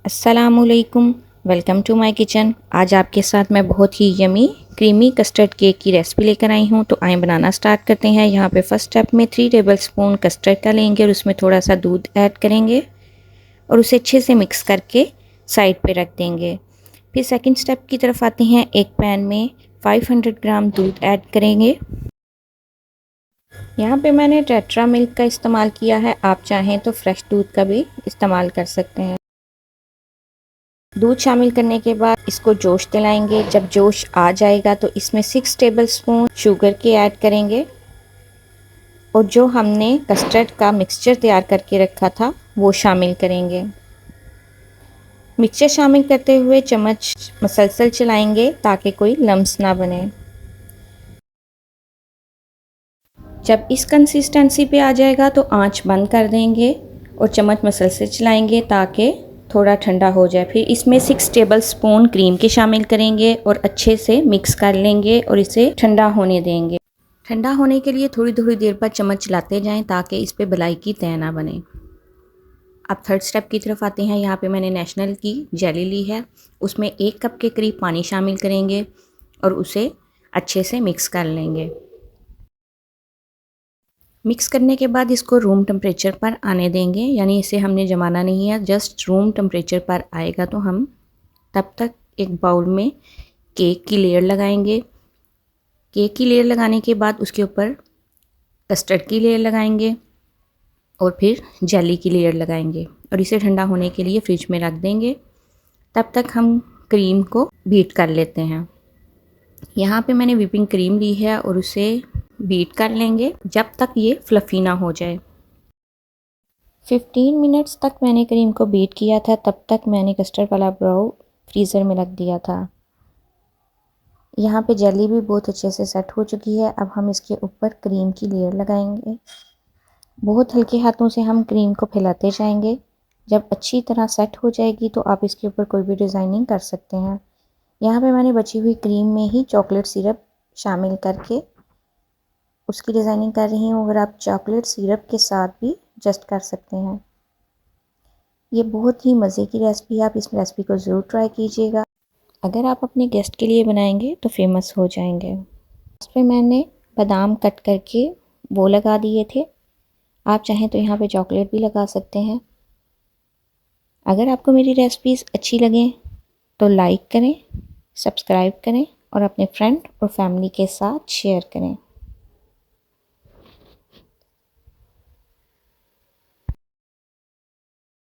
अस्सलामुअलैकुम, welcome to my kitchen. आज आपके साथ मैं बहुत ही यमी क्रीमी कस्टर्ड केक की रेसिपी लेकर आई हूँ। तो आए बनाना स्टार्ट करते हैं। यहाँ पे फर्स्ट स्टेप में 3 टेबलस्पून कस्टर्ड का लेंगे और उसमें थोड़ा सा दूध ऐड करेंगे और उसे अच्छे से मिक्स करके साइड पे रख देंगे। फिर सेकंड स्टेप की तरफ आते हैं। एक पैन में 500 ग्राम दूध ऐड करेंगे। यहाँ पे मैंने टेट्रा मिल्क का इस्तेमाल किया है, आप चाहें तो फ्रेश दूध का भी इस्तेमाल कर सकते हैं। दूध शामिल करने के बाद इसको जोश दिलाएंगे। जब जोश आ जाएगा तो इसमें 6 टेबलस्पून शुगर के ऐड करेंगे और जो हमने कस्टर्ड का मिक्सचर तैयार करके रखा था वो शामिल करेंगे। मिक्सचर शामिल करते हुए चम्मच मसलसल चलाएंगे ताकि कोई लम्स ना बने। जब इस कंसिस्टेंसी पे आ जाएगा तो आंच बंद कर देंगे और चम्मच मसलसल चलाएंगे ताकि थोड़ा ठंडा हो जाए। फिर इसमें 6 टेबलस्पून क्रीम के शामिल करेंगे और अच्छे से मिक्स कर लेंगे और इसे ठंडा होने देंगे। ठंडा होने के लिए थोड़ी थोड़ी देर बाद चम्मच चलाते जाएं ताकि इस पे मलाई की तह ना बने। अब थर्ड स्टेप की तरफ आते हैं। यहाँ पे मैंने नेशनल की जेली ली है, उसमें 1 कप के करीब पानी शामिल करेंगे और उसे अच्छे से मिक्स कर लेंगे। मिक्स करने के बाद इसको रूम टेम्परेचर पर आने देंगे, यानी इसे हमने जमाना नहीं है, जस्ट रूम टेम्परेचर पर आएगा तो हम तब तक एक बाउल में केक की लेयर लगाएंगे। केक की लेयर लगाने के बाद उसके ऊपर कस्टर्ड की लेयर लगाएंगे और फिर जेली की लेयर लगाएंगे और इसे ठंडा होने के लिए फ्रिज में रख देंगे। तब तक हम क्रीम को बीट कर लेते हैं। यहाँ पे मैंने व्हिपिंग क्रीम ली है और उसे बीट कर लेंगे जब तक ये फ्लफ़ी ना हो जाए। 15 मिनट्स तक मैंने क्रीम को बीट किया था, तब तक मैंने कस्टर्ड वाला ब्राउ फ्रीज़र में रख दिया था। यहाँ पे जेली भी बहुत अच्छे से सेट हो चुकी है। अब हम इसके ऊपर क्रीम की लेयर लगाएंगे। बहुत हल्के हाथों से हम क्रीम को फैलाते जाएंगे। जब अच्छी तरह सेट हो जाएगी तो आप इसके ऊपर कोई भी डिज़ाइनिंग कर सकते हैं। यहाँ पे मैंने बची हुई क्रीम में ही चॉकलेट सिरप शामिल करके उसकी डिज़ाइनिंग कर रही हूँ। अगर आप चॉकलेट सिरप के साथ भी जस्ट कर सकते हैं। ये बहुत ही मज़े की रेसिपी है, आप इस रेसिपी को ज़रूर ट्राई कीजिएगा। अगर आप अपने गेस्ट के लिए बनाएंगे तो फेमस हो जाएंगे। उस पर मैंने बादाम कट करके वो लगा दिए थे, आप चाहें तो यहाँ पे चॉकलेट भी लगा सकते हैं। अगर आपको मेरी रेसिपीज़ अच्छी लगें तो लाइक करें, सब्सक्राइब करें और अपने फ्रेंड और फैमिली के साथ शेयर करें।